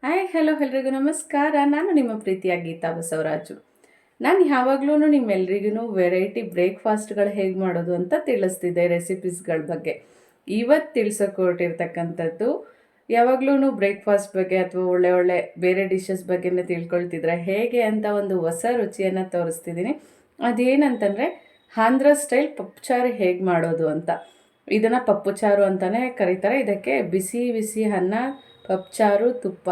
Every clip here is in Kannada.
ಹಾಯ್ ಹಲೋ ಎಲ್ರಿಗೂ ನಮಸ್ಕಾರ. ನಾನು ನಿಮ್ಮ ಪ್ರೀತಿಯ ಗೀತಾ ಬಸವರಾಜು. ನಾನು ಯಾವಾಗಲೂ ನಿಮ್ಮೆಲ್ರಿಗೂ ವೆರೈಟಿ ಬ್ರೇಕ್ಫಾಸ್ಟ್ಗಳು ಹೇಗೆ ಮಾಡೋದು ಅಂತ ತಿಳಿಸ್ತಿದ್ದೆ, ರೆಸಿಪೀಸ್ಗಳ ಬಗ್ಗೆ. ಇವತ್ತು ತಿಳಿಸೋಕೊಟ್ಟಿರ್ತಕ್ಕಂಥದ್ದು, ಯಾವಾಗಲೂ ಬ್ರೇಕ್ಫಾಸ್ಟ್ ಬಗ್ಗೆ ಅಥವಾ ಒಳ್ಳೆ ಬೇರೆ ಡಿಶಸ್ ಬಗ್ಗೆನೇ ತಿಳ್ಕೊಳ್ತಿದ್ರೆ ಹೇಗೆ ಅಂತ ಒಂದು ಹೊಸ ರುಚಿಯನ್ನು ತೋರಿಸ್ತಿದ್ದೀನಿ. ಅದೇನಂತಂದರೆ ಆಂಧ್ರ ಸ್ಟೈಲ್ ಪಪ್ಪುಚಾರು ಹೇಗೆ ಮಾಡೋದು ಅಂತ. ಇದನ್ನು ಪಪ್ಪುಚಾರು ಅಂತಲೇ ಕರೀತಾರೆ. ಇದಕ್ಕೆ ಬಿಸಿ ಬಿಸಿ ಅನ್ನ, ಪಪ್ಪುಚಾರು, ತುಪ್ಪ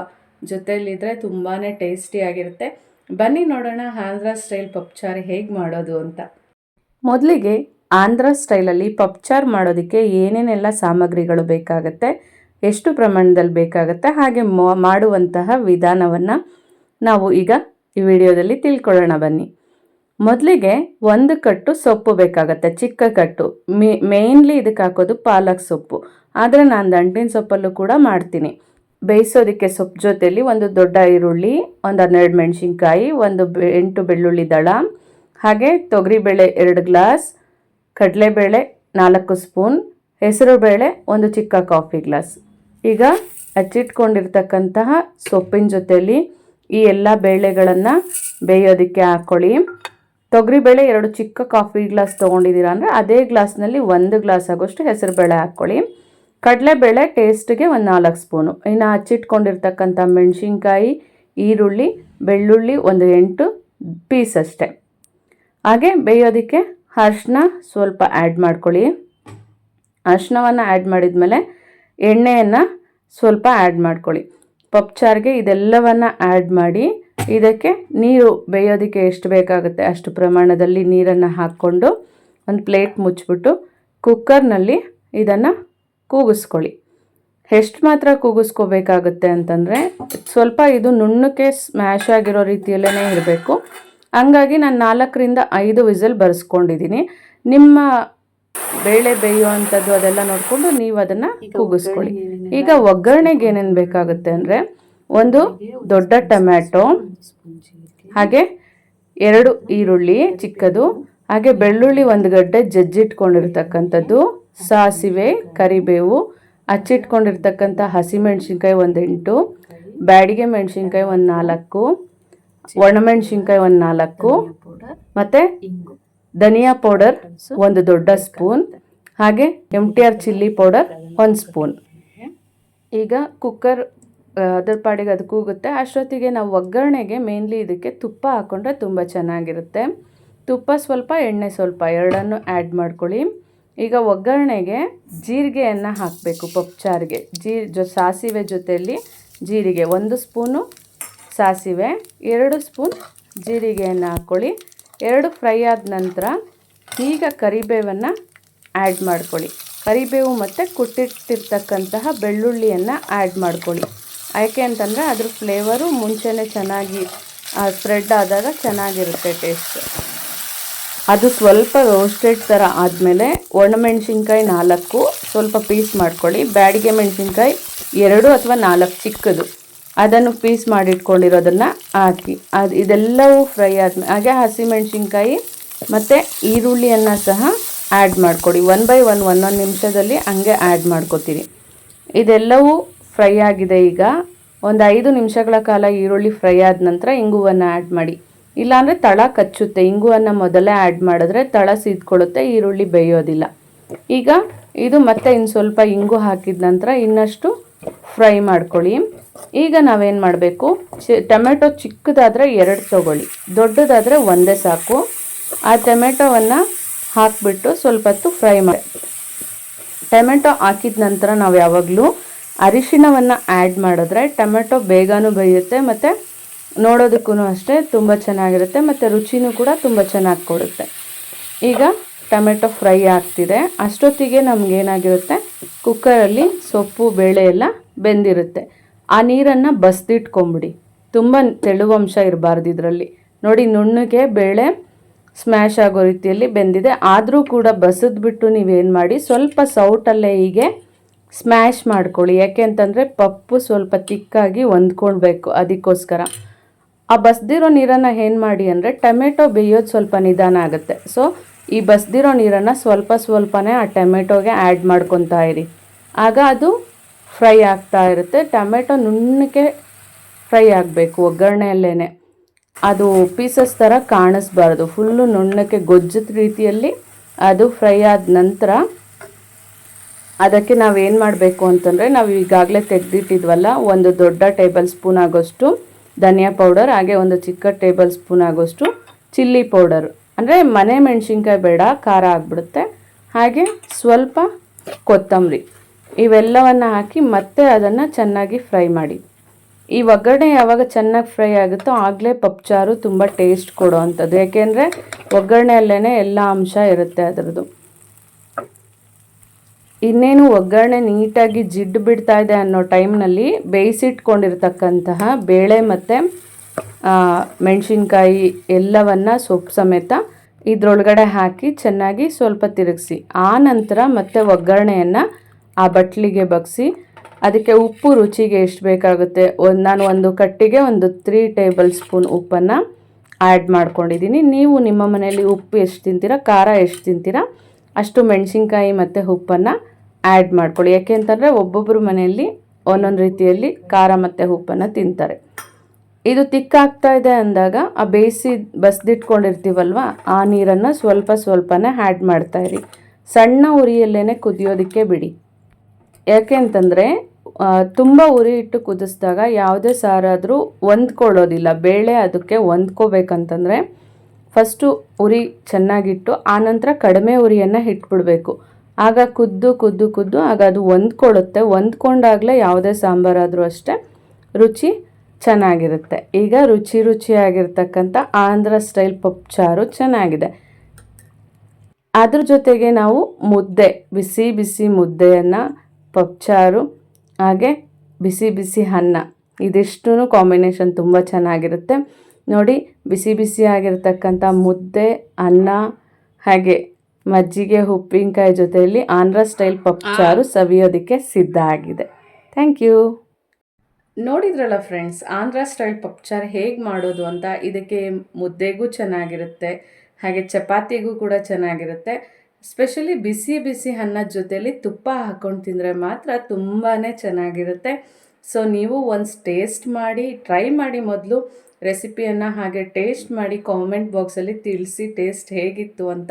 ಜೊತೆಯಲ್ಲಿದ್ದರೆ ತುಂಬಾ ಟೇಸ್ಟಿಯಾಗಿರುತ್ತೆ. ಬನ್ನಿ ನೋಡೋಣ ಆಂಧ್ರ ಸ್ಟೈಲ್ ಪಪ್ಪುಚಾರು ಹೇಗೆ ಮಾಡೋದು ಅಂತ. ಮೊದಲಿಗೆ ಆಂಧ್ರ ಸ್ಟೈಲಲ್ಲಿ ಪಪ್ಪುಚಾರು ಮಾಡೋದಕ್ಕೆ ಏನೇನೆಲ್ಲ ಸಾಮಗ್ರಿಗಳು ಬೇಕಾಗುತ್ತೆ, ಎಷ್ಟು ಪ್ರಮಾಣದಲ್ಲಿ ಬೇಕಾಗುತ್ತೆ, ಹಾಗೆ ಮಾಡುವಂತಹ ವಿಧಾನವನ್ನು ನಾವು ಈಗ ಈ ವಿಡಿಯೋದಲ್ಲಿ ತಿಳ್ಕೊಳ್ಳೋಣ ಬನ್ನಿ. ಮೊದಲಿಗೆ ಒಂದು ಕಟ್ಟು ಸೊಪ್ಪು ಬೇಕಾಗುತ್ತೆ, ಚಿಕ್ಕ ಕಟ್ಟು. ಮೇನ್ಲಿ ಇದಕ್ಕೆ ಹಾಕೋದು ಪಾಲಕ್ ಸೊಪ್ಪು, ಆದರೆ ನಾನು ದಂಟಿನ ಸೊಪ್ಪಲ್ಲೂ ಕೂಡ ಮಾಡ್ತೀನಿ. ಬೇಯಿಸೋದಕ್ಕೆ ಸೊಪ್ಪು ಜೊತೆಯಲ್ಲಿ ಒಂದು ದೊಡ್ಡ ಈರುಳ್ಳಿ, ಒಂದು 12 ಮೆಣಸಿನ್ಕಾಯಿ, ಒಂದು 8 ಬೆಳ್ಳುಳ್ಳಿ ದಳ, ಹಾಗೆ ತೊಗರಿಬೇಳೆ 2 ಗ್ಲಾಸ್, ಕಡಲೆಬೇಳೆ 4 ಸ್ಪೂನ್, ಹೆಸರುಬೇಳೆ ಒಂದು ಚಿಕ್ಕ ಕಾಫಿ ಗ್ಲಾಸ್. ಈಗ ಹಚ್ಚಿಟ್ಕೊಂಡಿರ್ತಕ್ಕಂತಹ ಸೊಪ್ಪಿನ ಜೊತೆಯಲ್ಲಿ ಈ ಎಲ್ಲ ಬೇಳೆಗಳನ್ನು ಬೇಯೋದಕ್ಕೆ ಹಾಕ್ಕೊಳ್ಳಿ. ತೊಗರಿಬೇಳೆ 2 ಚಿಕ್ಕ ಕಾಫಿ ಗ್ಲಾಸ್ ತೊಗೊಂಡಿದ್ದೀರಾ ಅಂದರೆ ಅದೇ ಗ್ಲಾಸ್ನಲ್ಲಿ 1 ಗ್ಲಾಸ್ ಆಗೋಷ್ಟು ಹೆಸರುಬೇಳೆ ಹಾಕ್ಕೊಳ್ಳಿ. ಕಡಲೆಬೇಳೆ ಟೇಸ್ಟ್ಗೆ ಒಂದು 4 ಸ್ಪೂನು. ಇನ್ನು ಹಚ್ಚಿಟ್ಕೊಂಡಿರ್ತಕ್ಕಂಥ ಮೆಣಸಿನ್ಕಾಯಿ, ಈರುಳ್ಳಿ, ಬೆಳ್ಳುಳ್ಳಿ ಒಂದು 8 ಪೀಸ್ ಅಷ್ಟೆ. ಹಾಗೆ ಬೇಯೋದಕ್ಕೆ ಅರಿಶಿನ ಸ್ವಲ್ಪ ಆ್ಯಡ್ ಮಾಡ್ಕೊಳ್ಳಿ. ಅರಿಶಿನವನ್ನು ಆ್ಯಡ್ ಮಾಡಿದ್ಮೇಲೆ ಎಣ್ಣೆಯನ್ನು ಸ್ವಲ್ಪ ಆ್ಯಡ್ ಮಾಡ್ಕೊಳ್ಳಿ. ಪಪ್ಪುಚಾರಿಗೆ ಇದೆಲ್ಲವನ್ನು ಆ್ಯಡ್ ಮಾಡಿ ಇದಕ್ಕೆ ನೀರು ಬೇಯೋದಕ್ಕೆ ಎಷ್ಟು ಬೇಕಾಗುತ್ತೆ ಅಷ್ಟು ಪ್ರಮಾಣದಲ್ಲಿ ನೀರನ್ನು ಹಾಕ್ಕೊಂಡು ಒಂದು ಪ್ಲೇಟ್ ಮುಚ್ಚಿಬಿಟ್ಟು ಕುಕ್ಕರ್ನಲ್ಲಿ ಇದನ್ನು ಕೂಗಿಸ್ಕೊಳ್ಳಿ. ಎಷ್ಟು ಮಾತ್ರ ಕೂಗಿಸ್ಕೋಬೇಕಾಗುತ್ತೆ ಅಂತಂದರೆ ಸ್ವಲ್ಪ ಇದು ನುಣ್ಣಕ್ಕೆ ಸ್ಮ್ಯಾಶ್ ಆಗಿರೋ ರೀತಿಯಲ್ಲೇ ಇರಬೇಕು. ಹಂಗಾಗಿ ನಾನು 4ರಿಂದ 5 ವಿಸಲ್ ಬರೆಸ್ಕೊಂಡಿದ್ದೀನಿ. ನಿಮ್ಮ ಬೇಳೆ ಬೇಯುವಂಥದ್ದು ಅದೆಲ್ಲ ನೋಡಿಕೊಂಡು ನೀವು ಅದನ್ನು ಕೂಗಿಸ್ಕೊಳ್ಳಿ. ಈಗ ಒಗ್ಗರಣೆಗೆ ಏನೇನು ಬೇಕಾಗುತ್ತೆ ಅಂದರೆ ಒಂದು ದೊಡ್ಡ ಟೊಮ್ಯಾಟೊ, ಹಾಗೆ 2 ಈರುಳ್ಳಿ ಚಿಕ್ಕದು, ಹಾಗೆ ಬೆಳ್ಳುಳ್ಳಿ 1 ಗಡ್ಡೆ ಜಜ್ಜಿಟ್ಕೊಂಡಿರ್ತಕ್ಕಂಥದ್ದು, ಸಾಸಿವೆ, ಕರಿಬೇವು, ಹಚ್ಚಿಟ್ಕೊಂಡಿರ್ತಕ್ಕಂಥ ಹಸಿಮೆಣ್ಸಿನ್ಕಾಯಿ ಒಂದು 8, ಬ್ಯಾಡಿಗೆ ಮೆಣಸಿನ್ಕಾಯಿ ಒಂದು 4, ಒಣಮೆಣ್ಸಿನ್ಕಾಯಿ ಒಂದು 4, ಮತ್ತು ಧನಿಯಾ ಪೌಡರ್ ಒಂದು ದೊಡ್ಡ ಸ್ಪೂನ್, ಹಾಗೆ MTR ಚಿಲ್ಲಿ ಪೌಡರ್ 1 ಸ್ಪೂನ್. ಈಗ ಕುಕ್ಕರ್ ಅದರ ಪಾಡಿಗೆ ಅದು ಕೂಗುತ್ತೆ. ಅಷ್ಟೊತ್ತಿಗೆ ನಾವು ಒಗ್ಗರಣೆಗೆ ಮೇನ್ಲಿ ಇದಕ್ಕೆ ತುಪ್ಪ ಹಾಕ್ಕೊಂಡ್ರೆ ತುಂಬ ಚೆನ್ನಾಗಿರುತ್ತೆ. ತುಪ್ಪ ಸ್ವಲ್ಪ, ಎಣ್ಣೆ ಸ್ವಲ್ಪ, ಎರಡನ್ನು ಆ್ಯಡ್ ಮಾಡ್ಕೊಳ್ಳಿ. ಈಗ ಒಗ್ಗರಣೆಗೆ ಜೀರಿಗೆಯನ್ನು ಹಾಕಬೇಕು. ಪಪ್ಪುಚಾರಿಗೆ ಸಾಸಿವೆ ಜೊತೆಯಲ್ಲಿ ಜೀರಿಗೆ 1 ಸ್ಪೂನು ಸಾಸಿವೆ, 2 ಸ್ಪೂನ್ ಜೀರಿಗೆಯನ್ನು ಹಾಕ್ಕೊಳ್ಳಿ. 2 ಫ್ರೈ ಆದ ನಂತರ ಈಗ ಕರಿಬೇವನ್ನು ಆ್ಯಡ್ ಮಾಡ್ಕೊಳ್ಳಿ. ಕರಿಬೇವು ಮತ್ತು ಕುಟ್ಟಿಟ್ಟಿರ್ತಕ್ಕಂತಹ ಬೆಳ್ಳುಳ್ಳಿಯನ್ನು ಆ್ಯಡ್ ಮಾಡ್ಕೊಳ್ಳಿ. ಯಾಕೆ ಅಂತಂದರೆ ಅದ್ರ ಫ್ಲೇವರು ಮುಂಚೆನೇ ಚೆನ್ನಾಗಿ ಸ್ಪ್ರೆಡ್ ಆದಾಗ ಚೆನ್ನಾಗಿರುತ್ತೆ ಟೇಸ್ಟ್. ಅದು ಸ್ವಲ್ಪ ರೋಸ್ಟೆಡ್ ಥರ ಆದಮೇಲೆ ಒಣಮೆಣ್ಸಿನ್ಕಾಯಿ 4 ಸ್ವಲ್ಪ ಪೀಸ್ ಮಾಡ್ಕೊಳ್ಳಿ. ಬ್ಯಾಡಿಗೆ ಮೆಣಸಿನ್ಕಾಯಿ 2 ಅಥವಾ 4 ಚಿಕ್ಕದು, ಅದನ್ನು ಪೀಸ್ ಮಾಡಿಟ್ಕೊಂಡಿರೋದನ್ನು ಹಾಕಿ ಇದೆಲ್ಲವೂ ಫ್ರೈ ಆದಮೇಲೆ ಹಾಗೆ ಹಸಿಮೆಣ್ಸಿನ್ಕಾಯಿ ಮತ್ತು ಈರುಳ್ಳಿಯನ್ನು ಸಹ ಆ್ಯಡ್ ಮಾಡಿಕೊಡಿ. 1 ಬೈ 1 ಒಂದೊಂದು ನಿಮಿಷದಲ್ಲಿ ಹಂಗೆ ಆ್ಯಡ್ ಮಾಡ್ಕೊತೀರಿ. ಇದೆಲ್ಲವೂ ಫ್ರೈ ಆಗಿದೆ. ಈಗ ಒಂದು 5 ನಿಮಿಷಗಳ ಕಾಲ ಈರುಳ್ಳಿ ಫ್ರೈ ಆದ ನಂತರ ಇಂಗುವನ್ನು ಆ್ಯಡ್ ಮಾಡಿ. ಇಲ್ಲಾಂದರೆ ತಳ ಕಚ್ಚುತ್ತೆ. ಇಂಗುವನ್ನು ಮೊದಲೇ ಆ್ಯಡ್ ಮಾಡಿದ್ರೆ ತಳ ಸೀದ್ಕೊಳ್ಳುತ್ತೆ, ಈರುಳ್ಳಿ ಬೇಯೋದಿಲ್ಲ. ಈಗ ಇದು ಮತ್ತೆ ಇನ್ನು ಸ್ವಲ್ಪ ಇಂಗು ಹಾಕಿದ ನಂತರ ಇನ್ನಷ್ಟು ಫ್ರೈ ಮಾಡ್ಕೊಳ್ಳಿ. ಈಗ ನಾವೇನು ಮಾಡಬೇಕು, ಟೊಮೆಟೊ ಚಿಕ್ಕದಾದರೆ 2 ತೊಗೊಳ್ಳಿ, ದೊಡ್ಡದಾದರೆ 1 ಸಾಕು. ಆ ಟೊಮೆಟೊವನ್ನು ಹಾಕಿಬಿಟ್ಟು ಸ್ವಲ್ಪ ಹೊತ್ತು ಫ್ರೈ ಮಾಡಿ. ಟೊಮೆಟೊ ಹಾಕಿದ ನಂತರ ನಾವು ಯಾವಾಗಲೂ ಅರಿಶಿಣವನ್ನು ಆ್ಯಡ್ ಮಾಡಿದ್ರೆ ಟೊಮೆಟೊ ಬೇಗನೂ ಬೇಯುತ್ತೆ ಮತ್ತು ನೋಡೋದಕ್ಕೂ ಅಷ್ಟೇ ತುಂಬ ಚೆನ್ನಾಗಿರುತ್ತೆ ಮತ್ತು ರುಚಿನೂ ಕೂಡ ತುಂಬ ಚೆನ್ನಾಗಿ ಕೊಡುತ್ತೆ. ಈಗ ಟೊಮೆಟೊ ಫ್ರೈ ಆಗ್ತಿದೆ. ಅಷ್ಟೊತ್ತಿಗೆ ನಮಗೇನಾಗಿರುತ್ತೆ, ಕುಕ್ಕರಲ್ಲಿ ಸೊಪ್ಪು ಬೇಳೆ ಎಲ್ಲ ಬೆಂದಿರುತ್ತೆ. ಆ ನೀರನ್ನು ಬಸ್ದಿಟ್ಕೊಂಬಿಡಿ. ತುಂಬ ತೆಳುವಂಶ ಇರಬಾರ್ದು ಇದರಲ್ಲಿ. ನೋಡಿ, ನುಣ್ಣಗೆ ಬೇಳೆ ಸ್ಮ್ಯಾಶ್ ಆಗೋ ರೀತಿಯಲ್ಲಿ ಬೆಂದಿದೆ. ಆದರೂ ಕೂಡ ಬಸಿದ್ಬಿಟ್ಟು ನೀವೇನು ಮಾಡಿ, ಸ್ವಲ್ಪ ಸೌಟಲ್ಲೇ ಹೀಗೆ ಸ್ಮ್ಯಾಶ್ ಮಾಡ್ಕೊಳ್ಳಿ. ಯಾಕೆ ಅಂತಂದರೆ ಪಪ್ಪು ಸ್ವಲ್ಪ ತಿಕ್ಕಾಗಿ ಹೊಂದ್ಕೊಳ್ಬೇಕು, ಅದಕ್ಕೋಸ್ಕರ. ಆ ಬಸ್ದಿರೋ ನೀರನ್ನು ಏನು ಮಾಡಿ ಅಂದರೆ ಟೊಮೆಟೊ ಬೇಯೋದು ಸ್ವಲ್ಪ ನಿಧಾನ ಆಗುತ್ತೆ. ಸೊ ಈ ಬಸ್ದಿರೋ ನೀರನ್ನು ಸ್ವಲ್ಪನೇ ಆ ಟೊಮೆಟೊಗೆ ಆ್ಯಡ್ ಮಾಡ್ಕೊತಾ ಇರಿ. ಆಗ ಅದು ಫ್ರೈ ಆಗ್ತಾ ಇರುತ್ತೆ. ಟೊಮೆಟೊ ನುಣ್ಣಗೆ ಫ್ರೈ ಆಗಬೇಕು ಒಗ್ಗರಣೆಯಲ್ಲೇ. ಅದು ಪೀಸಸ್ ಥರ ಕಾಣಿಸ್ಬಾರ್ದು, ಫುಲ್ಲು ನುಣ್ಣಕ್ಕೆ ಗೊಜ್ಜದ ರೀತಿಯಲ್ಲಿ ಅದು ಫ್ರೈ ಆದ ನಂತರ ಅದಕ್ಕೆ ನಾವೇನು ಮಾಡಬೇಕು ಅಂತಂದರೆ, ನಾವು ಈಗಾಗಲೇ ತೆಗೆದಿಟ್ಟಿದ್ವಲ್ಲ ಒಂದು ದೊಡ್ಡ ಟೇಬಲ್ ಸ್ಪೂನ್ ಆಗೋಷ್ಟು ಧನಿಯಾ ಪೌಡರ್, ಹಾಗೆ ಒಂದು ಚಿಕ್ಕ ಟೇಬಲ್ ಸ್ಪೂನ್ ಆಗೋಷ್ಟು ಚಿಲ್ಲಿ ಪೌಡರ್, ಅಂದರೆ ಮನೆ ಮೆಣಸಿನ್ಕಾಯಿ ಬೇಡ, ಖಾರ ಆಗಿಬಿಡುತ್ತೆ. ಹಾಗೆ ಸ್ವಲ್ಪ ಕೊತ್ತಂಬರಿ, ಇವೆಲ್ಲವನ್ನು ಹಾಕಿ ಮತ್ತೆ ಅದನ್ನು ಚೆನ್ನಾಗಿ ಫ್ರೈ ಮಾಡಿ. ಈ ಒಗ್ಗರಣೆ ಯಾವಾಗ ಚೆನ್ನಾಗಿ ಫ್ರೈ ಆಗುತ್ತೋ ಆಗಲೇ ಪಪ್ಚಾರು ತುಂಬ ಟೇಸ್ಟ್ ಕೊಡೋ ಅಂಥದ್ದು, ಯಾಕೆಂದರೆ ಒಗ್ಗರಣೆಯಲ್ಲೇ ಎಲ್ಲ ಅಂಶ ಇರುತ್ತೆ ಅದರದ್ದು. ಇನ್ನೇನು ಒಗ್ಗರಣೆ ನೀಟಾಗಿ ಜಿಡ್ಡು ಬಿಡ್ತಾ ಇದೆ ಅನ್ನೋ ಟೈಮ್ನಲ್ಲಿ ಬೇಯಿಸಿಟ್ಕೊಂಡಿರ್ತಕ್ಕಂತಹ ಬೇಳೆ ಮತ್ತು ಮೆಣಸಿನ್ಕಾಯಿ ಎಲ್ಲವನ್ನು ಸೊಪ್ಪು ಸಮೇತ ಇದರೊಳಗಡೆ ಹಾಕಿ ಚೆನ್ನಾಗಿ ಸ್ವಲ್ಪ ತಿರುಗಿಸಿ, ಆ ನಂತರ ಮತ್ತೆ ಒಗ್ಗರಣೆಯನ್ನು ಆ ಬಟ್ಲಿಗೆ ಬಗ್ಸಿ ಅದಕ್ಕೆ ಉಪ್ಪು ರುಚಿಗೆ ಎಷ್ಟು ಬೇಕಾಗುತ್ತೆ, ನಾನು ಒಂದು ಕಟ್ಟಿಗೆ ಒಂದು 3 ಟೇಬಲ್ ಸ್ಪೂನ್ ಉಪ್ಪನ್ನು ಆ್ಯಡ್ ಮಾಡ್ಕೊಂಡಿದ್ದೀನಿ. ನೀವು ನಿಮ್ಮ ಮನೆಯಲ್ಲಿ ಉಪ್ಪು ಎಷ್ಟು ತಿಂತೀರಾ, ಖಾರ ಎಷ್ಟು ತಿಂತೀರಾ ಅಷ್ಟು ಮೆಣಸಿನ್ಕಾಯಿ ಮತ್ತು ಉಪ್ಪನ್ನು ಆ್ಯಡ್ ಮಾಡ್ಕೊಳ್ಳಿ. ಯಾಕೆ ಅಂತಂದರೆ ಒಬ್ಬೊಬ್ಬರು ಮನೆಯಲ್ಲಿ ಒಂದೊಂದು ರೀತಿಯಲ್ಲಿ ಖಾರ ಮತ್ತು ಉಪ್ಪನ್ನು ತಿಂತಾರೆ. ಇದು ತಿಕ್ಕಾಗ್ತಾ ಇದೆ ಅಂದಾಗ ಆ ಬಸ್ದಿಟ್ಕೊಂಡಿರ್ತೀವಲ್ವ ಆ ನೀರನ್ನು ಸ್ವಲ್ಪ ಸ್ವಲ್ಪನೇ ಆ್ಯಡ್ ಮಾಡ್ತಾಯಿರಿ. ಸಣ್ಣ ಉರಿಯಲ್ಲೇ ಕುದಿಯೋದಕ್ಕೆ ಬಿಡಿ. ಯಾಕೆ ಅಂತಂದರೆ ತುಂಬ ಉರಿ ಇಟ್ಟು ಕುದಿಸಿದಾಗ ಯಾವುದೇ ಸಾರಾದರೂ ಹೊಂದ್ಕೊಳ್ಳೋದಿಲ್ಲ. ಬೇಳೆ ಅದಕ್ಕೆ ಹೊಂದ್ಕೋಬೇಕಂತಂದರೆ ಫಸ್ಟು ಉರಿ ಚೆನ್ನಾಗಿಟ್ಟು ಆನಂತರ ಕಡಿಮೆ ಉರಿಯನ್ನು ಇಟ್ಬಿಡಬೇಕು. ಆಗ ಕುದ್ದು ಕುದ್ದು ಕುದ್ದು ಆಗ ಅದು ಹೊಂದ್ಕೊಳ್ಳುತ್ತೆ. ಹೊಂದ್ಕೊಂಡಾಗಲೇ ಯಾವುದೇ ಸಾಂಬಾರಾದರೂ ಅಷ್ಟೇ ರುಚಿ ಚೆನ್ನಾಗಿರುತ್ತೆ. ಈಗ ರುಚಿಯಾಗಿರ್ತಕ್ಕಂಥ ಆಂಧ್ರ ಸ್ಟೈಲ್ ಪಪ್ಚಾರು ಚೆನ್ನಾಗಿದೆ. ಅದ್ರ ಜೊತೆಗೆ ನಾವು ಮುದ್ದೆ, ಬಿಸಿ ಬಿಸಿ ಮುದ್ದೆಯನ್ನು, ಪಪ್ಚಾರು ಹಾಗೆ ಬಿಸಿ ಬಿಸಿ ಅನ್ನ, ಇದಿಷ್ಟೂ ಕಾಂಬಿನೇಷನ್ ತುಂಬ ಚೆನ್ನಾಗಿರುತ್ತೆ ನೋಡಿ. ಬಿಸಿ ಬಿಸಿ ಆಗಿರ್ತಕ್ಕಂಥ ಮುದ್ದೆ, ಅನ್ನ ಹಾಗೆ ಮಜ್ಜಿಗೆ ಉಪ್ಪಿನಕಾಯಿ ಜೊತೆಯಲ್ಲಿ ಆಂಧ್ರ ಸ್ಟೈಲ್ ಪಪ್ಚಾರು ಸವಿಯೋದಕ್ಕೆ ಸಿದ್ಧ ಆಗಿದೆ. Thank you. ನೋಡಿದ್ರಲ್ಲ ಫ್ರೆಂಡ್ಸ್, ಆಂಧ್ರ ಸ್ಟೈಲ್ ಪಪ್ಚಾರ್ ಹೇಗೆ ಮಾಡೋದು ಅಂತ. ಇದಕ್ಕೆ ಮುದ್ದೆಗೂ ಚೆನ್ನಾಗಿರುತ್ತೆ, ಹಾಗೆ ಚಪಾತಿಗೂ ಕೂಡ ಚೆನ್ನಾಗಿರುತ್ತೆ. ಸ್ಪೆಷಲಿ ಬಿಸಿ ಬಿಸಿ ಅನ್ನದ ಜೊತೆಯಲ್ಲಿ ತುಪ್ಪ ಹಾಕ್ಕೊಂಡು ತಿಂದರೆ ಮಾತ್ರ ತುಂಬಾ ಚೆನ್ನಾಗಿರುತ್ತೆ. ಸೊ ನೀವು ಒಂದು ಟೇಸ್ಟ್ ಮಾಡಿ, ಟ್ರೈ ಮಾಡಿ ಮೊದಲು ರೆಸಿಪಿಯನ್ನು, ಹಾಗೆ ಟೇಸ್ಟ್ ಮಾಡಿ ಕಾಮೆಂಟ್ ಬಾಕ್ಸಲ್ಲಿ ತಿಳಿಸಿ ಟೇಸ್ಟ್ ಹೇಗಿತ್ತು ಅಂತ.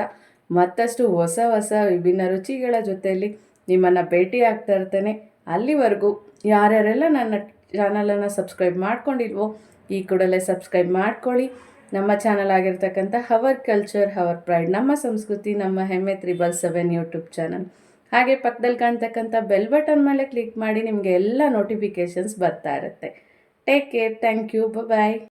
ಮತ್ತಷ್ಟು ಹೊಸ ಹೊಸ ವಿಭಿನ್ನ ರುಚಿಗಳ ಜೊತೆಯಲ್ಲಿ ನಿಮ್ಮನ್ನು ಭೇಟಿ ಆಗ್ತಾ ಇರ್ತೇನೆ. ಅಲ್ಲಿವರೆಗೂ ಯಾರ್ಯಾರೆಲ್ಲ ನನ್ನ ಚಾನಲನ್ನು ಸಬ್ಸ್ಕ್ರೈಬ್ ಮಾಡ್ಕೊಂಡಿಲ್ವೋ ಈ ಕೂಡಲೇ ಸಬ್ಸ್ಕ್ರೈಬ್ ಮಾಡ್ಕೊಳ್ಳಿ. ನಮ್ಮ ಚಾನಲ್ ಆಗಿರ್ತಕ್ಕಂಥ ಹವರ್ ಕಲ್ಚರ್ ಹವರ್ ಪ್ರೈಡ್, ನಮ್ಮ ಸಂಸ್ಕೃತಿ ನಮ್ಮ ಹೆಮ್ಮೆ 777 ಯೂಟ್ಯೂಬ್ ಚಾನಲ್. ಹಾಗೆ ಪಕ್ಕದಲ್ಲಿ ಕಾಣ್ತಕ್ಕಂಥ ಬೆಲ್ ಬಟನ್ ಮೇಲೆ ಕ್ಲಿಕ್ ಮಾಡಿ, ನಿಮಗೆ ಎಲ್ಲ ನೋಟಿಫಿಕೇಷನ್ಸ್ ಬರ್ತಾ ಇರುತ್ತೆ. Take care, thank you, bye.